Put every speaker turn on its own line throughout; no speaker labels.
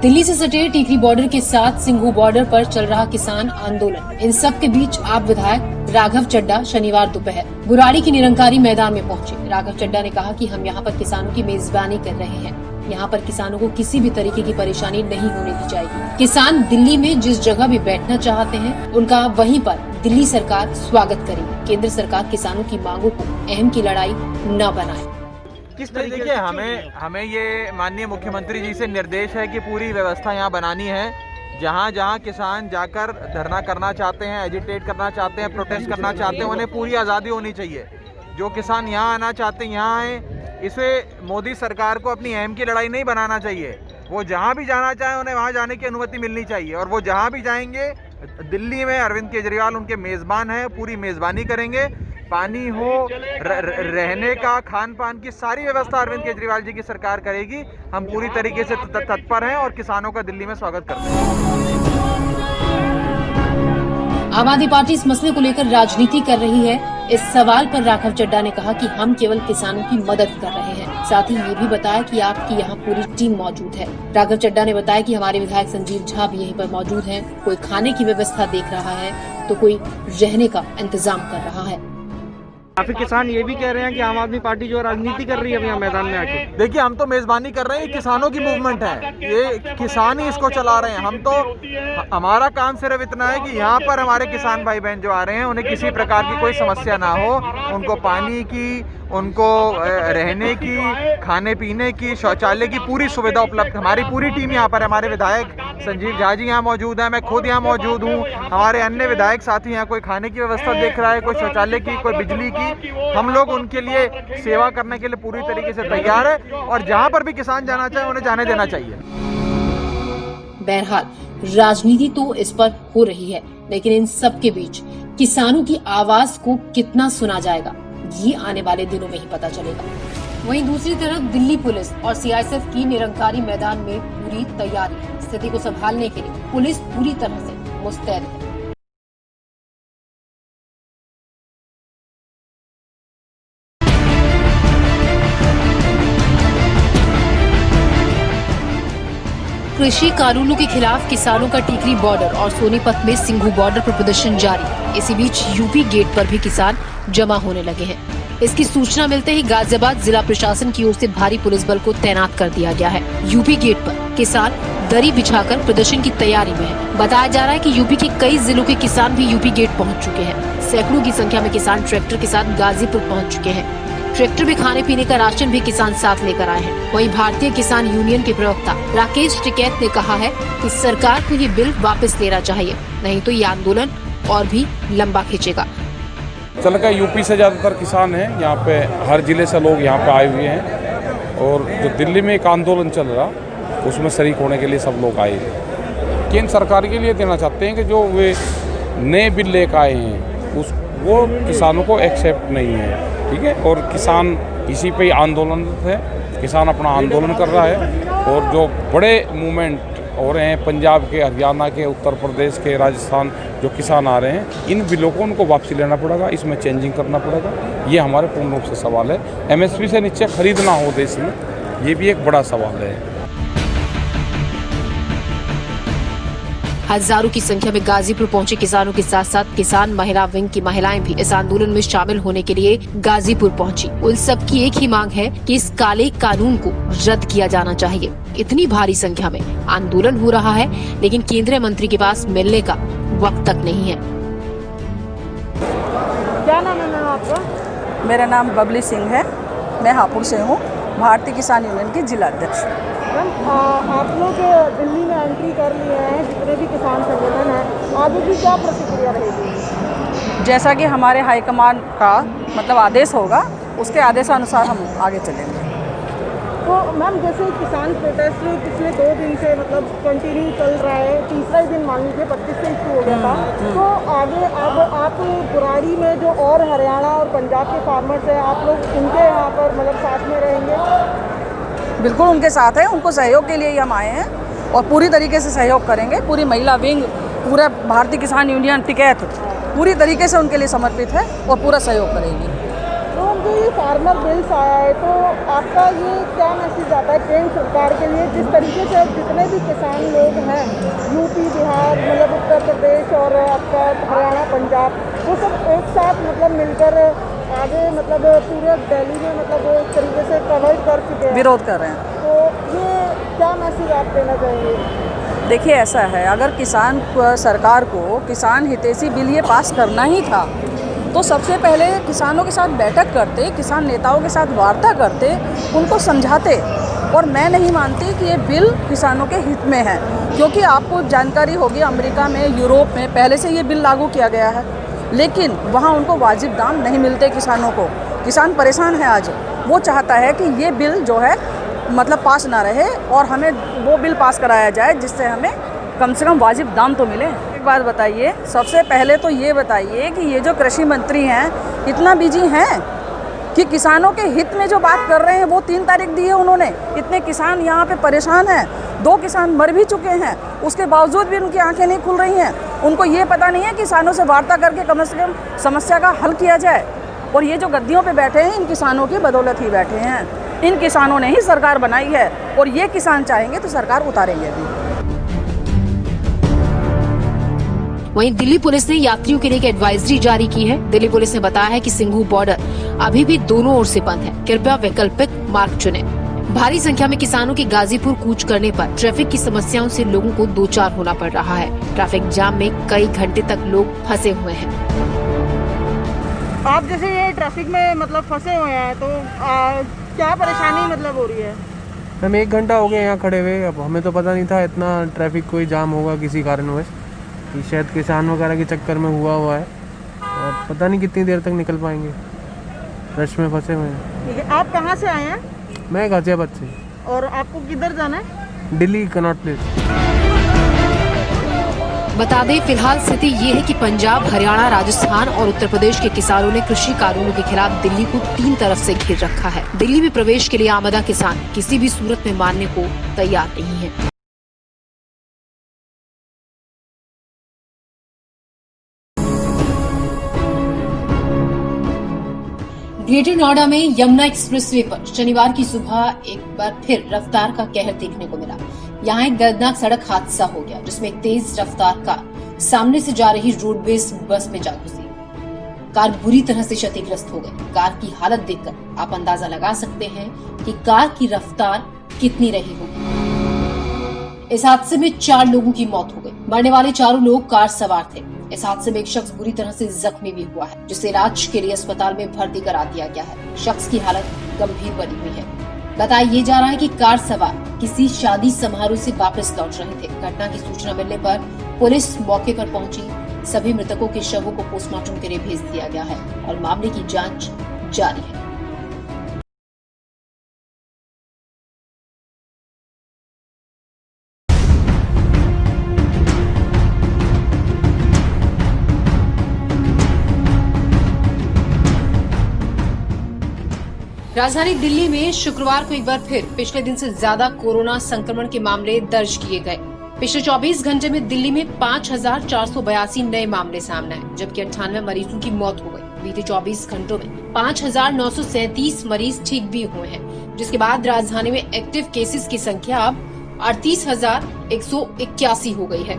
दिल्ली से सटे टिकरी बॉर्डर के साथ सिंघू बॉर्डर पर चल रहा किसान आंदोलन। इन सब के बीच आप विधायक राघव चड्डा शनिवार दोपहर बुराड़ी की निरंकारी मैदान में पहुंचे। राघव चड्डा ने कहा कि हम यहाँ पर किसानों की मेजबानी कर रहे हैं। यहाँ पर किसानों को किसी भी तरीके की परेशानी नहीं होने दी जाएगी। किसान दिल्ली में जिस जगह भी बैठना चाहते हैं, उनका वहीं पर दिल्ली सरकार स्वागत करेगी। केंद्र सरकार किसानों की मांगों को अहम की लड़ाई न बनाए।
किस तरीके देखिए हमें ये माननीय मुख्यमंत्री जी से निर्देश है कि पूरी व्यवस्था यहाँ बनानी है। जहाँ जहाँ किसान जाकर धरना करना चाहते हैं, एजिटेट करना चाहते हैं, प्रोटेस्ट करना चाहते हैं, उन्हें पूरी आज़ादी होनी चाहिए। जो किसान यहाँ आना चाहते हैं यहाँ आए। इसे मोदी सरकार को अपनी अहम की लड़ाई नहीं बनाना चाहिए। वो जहाँ भी जाना चाहें उन्हें वहाँ जाने की अनुमति मिलनी चाहिए। और वो जहाँ भी जाएंगे, दिल्ली में अरविंद केजरीवाल उनके मेज़बान हैं, पूरी मेज़बानी करेंगे। पानी हो, रहने का, खान पान की सारी व्यवस्था अरविंद केजरीवाल जी की सरकार करेगी। हम पूरी तरीके से तत्पर हैं और किसानों का दिल्ली में स्वागत करते हैं।
आम आदमी पार्टी इस मसले को लेकर राजनीति कर रही है। इस सवाल पर राघव चड्डा ने कहा कि हम केवल किसानों की मदद कर रहे हैं। साथ ही ये भी बताया कि आपकी यहाँ पूरी टीम मौजूद है। राघव चड्डा ने बताया कि हमारे विधायक संजीव झा भी यहीं पर मौजूद हैं। कोई खाने की व्यवस्था देख रहा है तो कोई रहने का इंतजाम कर रहा है।
काफी किसान ये भी कह रहे हैं कि आम आदमी पार्टी जो राजनीति कर रही है यहाँ मैदान में आके।
देखिए, हम तो मेजबानी कर रहे हैं, किसानों की मूवमेंट है, ये किसान ही इसको चला रहे हैं। हम तो हमारा काम सिर्फ इतना है कि यहाँ पर हमारे किसान भाई बहन जो आ रहे हैं उन्हें किसी प्रकार की कोई समस्या ना हो। उनको पानी की, उनको रहने की, खाने पीने की, शौचालय की पूरी सुविधा उपलब्ध। हमारी पूरी टीम यहाँ पर है। हमारे विधायक संजीव झा जी यहाँ मौजूद हैं, मैं खुद यहाँ मौजूद हूँ। हमारे अन्य विधायक साथी यहाँ कोई खाने की व्यवस्था देख रहा है, कोई शौचालय की, कोई बिजली की। हम लोग उनके लिए सेवा करने के लिए पूरी तरीके से तैयार है और जहाँ पर भी किसान जाना चाहे उन्हें जाने देना चाहिए।
बहरहाल राजनीति तो इस पर हो रही है, लेकिन इन सब के बीच किसानों की आवाज को कितना सुना जाएगा, ये आने वाले दिनों में ही पता चलेगा। वहीं दूसरी तरफ दिल्ली पुलिस और सीआईएसएफ की निरंकारी मैदान में पूरी तैयारी। स्थिति को संभालने के लिए पुलिस पूरी तरह से मुस्तैद है। कृषि कानूनों के खिलाफ किसानों का टिकरी बॉर्डर और सोनीपत में सिंघू बॉर्डर पर प्रदर्शन जारी। इसी बीच यूपी गेट पर भी किसान जमा होने लगे हैं। इसकी सूचना मिलते ही गाजियाबाद जिला प्रशासन की ओर से भारी पुलिस बल को तैनात कर दिया गया है। यूपी गेट पर किसान दरी बिछाकर प्रदर्शन की तैयारी में है। बताया जा रहा है कि यूपी के कई जिलों के किसान भी यूपी गेट पहुंच चुके हैं। सैकड़ों की संख्या में किसान ट्रैक्टर के साथ गाजीपुर पहुंच चुके हैं। ट्रैक्टर में खाने पीने का राशन भी किसान साथ लेकर आए हैं। वहीं भारतीय किसान यूनियन के प्रवक्ता राकेश टिकैत ने कहा है कि सरकार को ये बिल वापस लेना चाहिए, नहीं तो ये आंदोलन और भी लंबा खींचेगा।
चल का यूपी से ज़्यादातर किसान हैं यहाँ पे, हर जिले से लोग यहाँ पे आए हुए हैं और जो दिल्ली में एक आंदोलन चल रहा उसमें शरीक होने के लिए सब लोग आए हैं। केंद्र सरकार के लिए देना चाहते हैं कि जो वे नए बिल लेकर आए हैं वो किसानों को एक्सेप्ट नहीं है, ठीक है। और किसान इसी पे ही आंदोलन है, किसान अपना आंदोलन कर रहा है। और जो बड़े मूवमेंट हो रहे हैं पंजाब के, हरियाणा के, उत्तर प्रदेश के, राजस्थान, जो किसान आ रहे हैं, इन बिलों को उनको वापसी लेना पड़ेगा, इसमें चेंजिंग करना पड़ेगा। ये हमारे पूर्ण रूप से सवाल है। एमएसपी से नीचे खरीदना हो देश में, ये भी एक बड़ा सवाल है।
हजारों की संख्या में गाजीपुर पहुंचे किसानों के साथ साथ किसान महिला विंग की महिलाएं भी इस आंदोलन में शामिल होने के लिए गाजीपुर पहुंची। उन सब की एक ही मांग है कि इस काले कानून को रद्द किया जाना चाहिए। इतनी भारी संख्या में आंदोलन हो रहा है, लेकिन केंद्रीय मंत्री के पास मिलने का वक्त तक नहीं है।
क्या नाम है मैम आपका?
मेरा नाम बबली सिंह है, मैं हापुड़ से हूँ, भारतीय किसान यूनियन की जिला अध्यक्ष।
मैम आप लोग दिल्ली में एंट्री कर लिए हैं, जितने भी किसान संगठन हैं, आगे की क्या प्रतिक्रिया रहेगी?
जैसा कि हमारे हाईकमान का मतलब आदेश होगा, उसके आदेशानुसार हम आगे चलेंगे।
तो मैम जैसे किसान प्रोटेस्ट पिछले 2 दिन से मतलब कंटिन्यू चल रहा है, तीसरा ही दिन मान लीजिए 25 से शुरू हो गया था, तो आगे अब आप बुराड़ी में जो और हरियाणा और पंजाब के फार्मर्स हैं, आप लोग उनके यहाँ पर मतलब साथ में रहेंगे?
बिल्कुल उनके साथ है, उनको सहयोग के लिए ही हम आए हैं और पूरी तरीके से सहयोग करेंगे। पूरी महिला विंग, पूरा भारतीय किसान यूनियन टिकैत पूरी तरीके से उनके लिए समर्पित है और पूरा सहयोग करेगी।
तो जो ये फार्मर बिल्स आया है, तो आपका ये क्या मैसेज आता है केंद्र सरकार के लिए, जिस तरीके से जितने भी किसान लोग हैं यूपी, बिहार, मतलब उत्तर प्रदेश और आपका हरियाणा, पंजाब, वो सब एक साथ मतलब मिलकर आगे मतलब पूरे दिल्ली में मतलब वो इस तरीके से कवर कर चुके हैं,
विरोध कर रहे हैं।
तो ये क्या मैसेज आप देना चाहेंगे?
देखिए ऐसा है, अगर सरकार को किसान हितैषी बिल ये पास करना ही था तो सबसे पहले किसानों के साथ बैठक करते, किसान नेताओं के साथ वार्ता करते, उनको समझाते। और मैं नहीं मानती कि ये बिल किसानों के हित में है, क्योंकि आपको जानकारी होगी अमेरिका में, यूरोप में पहले से ये बिल लागू किया गया है, लेकिन वहाँ उनको वाजिब दाम नहीं मिलते किसानों को। किसान परेशान है आज। वो चाहता है कि ये बिल जो है मतलब पास ना रहे और हमें वो बिल पास कराया जाए जिससे हमें कम से कम वाजिब दाम तो मिले। एक बात बताइए, सबसे पहले तो ये बताइए कि ये जो कृषि मंत्री हैं इतना बिजी हैं कि किसानों के हित में जो बात कर रहे हैं वो 3 तारीख दी है उन्होंने। इतने किसान यहाँ पे परेशान हैं, 2 किसान मर भी चुके हैं, उसके बावजूद भी उनकी आंखें नहीं खुल रही हैं। उनको ये पता नहीं है किसानों से वार्ता करके कम से कम समस्या का हल किया जाए। और ये जो गद्दियों पे बैठे हैं इन किसानों की बदौलत ही बैठे हैं, इन किसानों ने ही सरकार बनाई है और ये किसान चाहेंगे तो सरकार उतारेंगे अभी।
वहीं दिल्ली पुलिस ने यात्रियों के लिए एक एडवाइजरी जारी की है। दिल्ली पुलिस ने बताया है कि सिंघू बॉर्डर अभी भी दोनों ओर से बंद है, कृपया वैकल्पिक मार्ग चुनें। भारी संख्या में किसानों के गाजीपुर कूच करने पर ट्रैफिक की समस्याओं से लोगों को दो चार होना पड़ रहा है। ट्रैफिक जाम में कई घंटे तक लोग फंसे हुए हैं।
आप जैसे ये ट्रैफिक में मतलब फंसे हुए हैं तो क्या परेशानी मतलब हो रही है?
हम 1 घंटा हो गया यहाँ खड़े हुए। अब हमें तो पता नहीं था इतना ट्रैफिक कोई जाम होगा किसी कारणवश, कि शायद किसान वगैरह के चक्कर में हुआ है, और पता नहीं कितनी देर तक निकल पाएंगे, रश में फंसे हुए हैं।
ठीक है, आप कहाँ से आए हैं?
मैं गाजियाबाद से।
और आपको किधर जाना है?
Delhi Connaught place.
बता दें, फिलहाल स्थिति ये है कि पंजाब, हरियाणा, राजस्थान और उत्तर प्रदेश के किसानों ने कृषि कानूनों के खिलाफ दिल्ली को 3 तरफ से घेर रखा है। दिल्ली में प्रवेश के लिए आमदा किसान किसी भी सूरत में मानने को तैयार नहीं है। ग्रेटर नोएडा में यमुना एक्सप्रेसवे पर शनिवार की सुबह एक बार फिर रफ्तार का कहर देखने को मिला। यहाँ एक दर्दनाक सड़क हादसा हो गया, जिसमें एक तेज रफ्तार कार सामने से जा रही रोडवेज बस में जा घुसी। कार बुरी तरह से क्षतिग्रस्त हो गई। कार की हालत देखकर आप अंदाजा लगा सकते हैं कि कार की रफ्तार कितनी रही होगी। इस हादसे में 4 लोगों की मौत हो गई। मरने वाले 4 लोग कार सवार थे। इस हादसे में एक शख्स बुरी तरह से जख्मी भी हुआ है, जिसे इलाज के लिए अस्पताल में भर्ती करा दिया गया है। शख्स की हालत गंभीर बनी हुई है। बताया जा रहा है कि कार सवार किसी शादी समारोह से वापस लौट रहे थे। घटना की सूचना मिलने पर पुलिस मौके पर पहुंची। सभी मृतकों के शवों को पोस्टमार्टम के लिए भेज दिया गया है और मामले की जांच जारी है। राजधानी दिल्ली में शुक्रवार को एक बार फिर पिछले दिन से ज्यादा कोरोना संक्रमण के मामले दर्ज किए गए। पिछले 24 घंटे में दिल्ली में 5,482 नए मामले सामने आए, जबकि 98 मरीजों की मौत हो गई। बीते 24 घंटों में 5,937 मरीज ठीक भी हुए हैं, जिसके बाद राजधानी में एक्टिव केसेस की संख्या अब 38,181 हो गई है।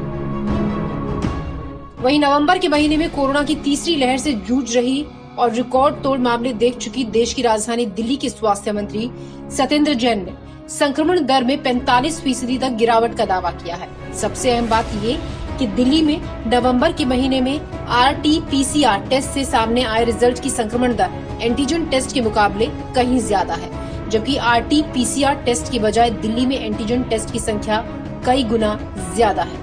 वहीं नवंबर के महीने में कोरोना की तीसरी लहर से जूझ रही और रिकॉर्ड तोड़ मामले देख चुकी देश की राजधानी दिल्ली के स्वास्थ्य मंत्री सत्येंद्र जैन ने संक्रमण दर में 45% तक गिरावट का दावा किया है। सबसे अहम बात ये कि दिल्ली में नवंबर के महीने में RT-PCR टेस्ट से सामने आए रिजल्ट की संक्रमण दर एंटीजन टेस्ट के मुकाबले कहीं ज्यादा है, जबकि RT-PCR टेस्ट की बजाय दिल्ली में एंटीजन टेस्ट की संख्या कई गुना ज्यादा है।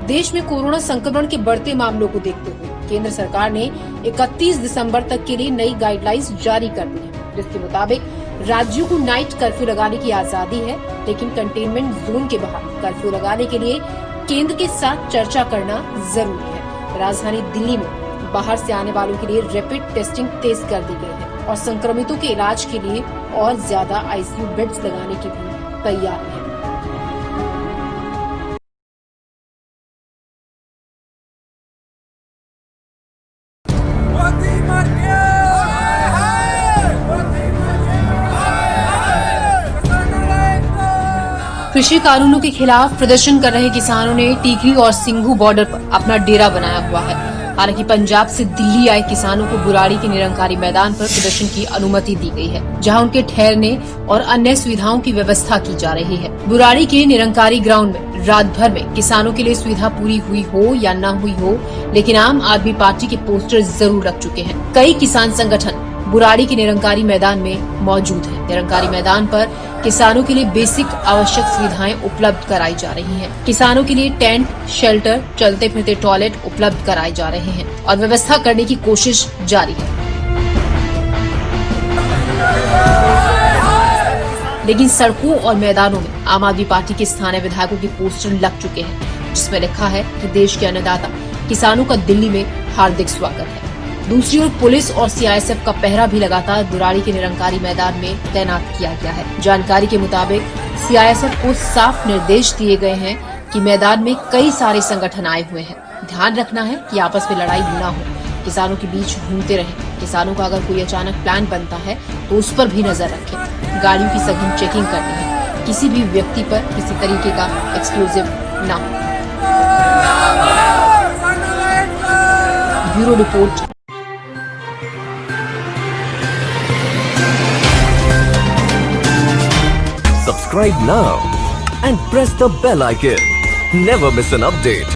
देश में कोरोना संक्रमण के बढ़ते मामलों को देखते हुए केंद्र सरकार ने 31 दिसंबर तक के लिए नई गाइडलाइंस जारी कर दी है, जिसके मुताबिक राज्यों को नाइट कर्फ्यू लगाने की आजादी है, लेकिन कंटेनमेंट जोन के बाहर कर्फ्यू लगाने के लिए केंद्र के साथ चर्चा करना जरूरी है। राजधानी दिल्ली में बाहर से आने वालों के लिए रैपिड टेस्टिंग तेज कर दी गई है और संक्रमितों के इलाज के लिए और ज्यादा ICU बेड्स लगाने की भी तैयारी है। कृषि कानूनों के खिलाफ प्रदर्शन कर रहे किसानों ने टीकरी और सिंघू बॉर्डर पर अपना डेरा बनाया हुआ है। हालांकि पंजाब से दिल्ली आए किसानों को बुराड़ी के निरंकारी मैदान पर प्रदर्शन की अनुमति दी गई है, जहां उनके ठहरने और अन्य सुविधाओं की व्यवस्था की जा रही है। बुराड़ी के निरंकारी ग्राउंड में रात भर में किसानों के लिए सुविधा पूरी हुई हो या न हुई हो, लेकिन आम आदमी पार्टी के पोस्टर जरूर लग चुके हैं। कई किसान संगठन बुराड़ी के निरंकारी मैदान में मौजूद है। निरंकारी मैदान पर किसानों के लिए बेसिक आवश्यक सुविधाएं उपलब्ध कराई जा रही हैं। किसानों के लिए टेंट, शेल्टर, चलते फिरते टॉयलेट उपलब्ध कराए जा रहे हैं और व्यवस्था करने की कोशिश जारी है। लेकिन सड़कों और मैदानों में आम आदमी पार्टी के स्थानीय विधायकों के पोस्टर लग चुके हैं, जिसमें लिखा है कि देश के अन्नदाता किसानों का दिल्ली में हार्दिक स्वागत है। दूसरी ओर पुलिस और सीआईएसएफ का पहरा भी लगातार बुराड़ी के निरंकारी मैदान में तैनात किया गया है। जानकारी के मुताबिक सीआईएसएफ को साफ निर्देश दिए गए हैं कि मैदान में कई सारे संगठन आए हुए हैं। ध्यान रखना है कि आपस में लड़ाई न हो, किसानों के बीच घूमते रहें। किसानों का अगर कोई अचानक प्लान बनता है तो उस पर भी नजर रखें। गाड़ियों की सघन चेकिंग करनी है, किसी भी व्यक्ति पर किसी तरीके का एक्सक्लूसिव न हो। Bureau report.
Subscribe now and press the bell icon. Never miss an update.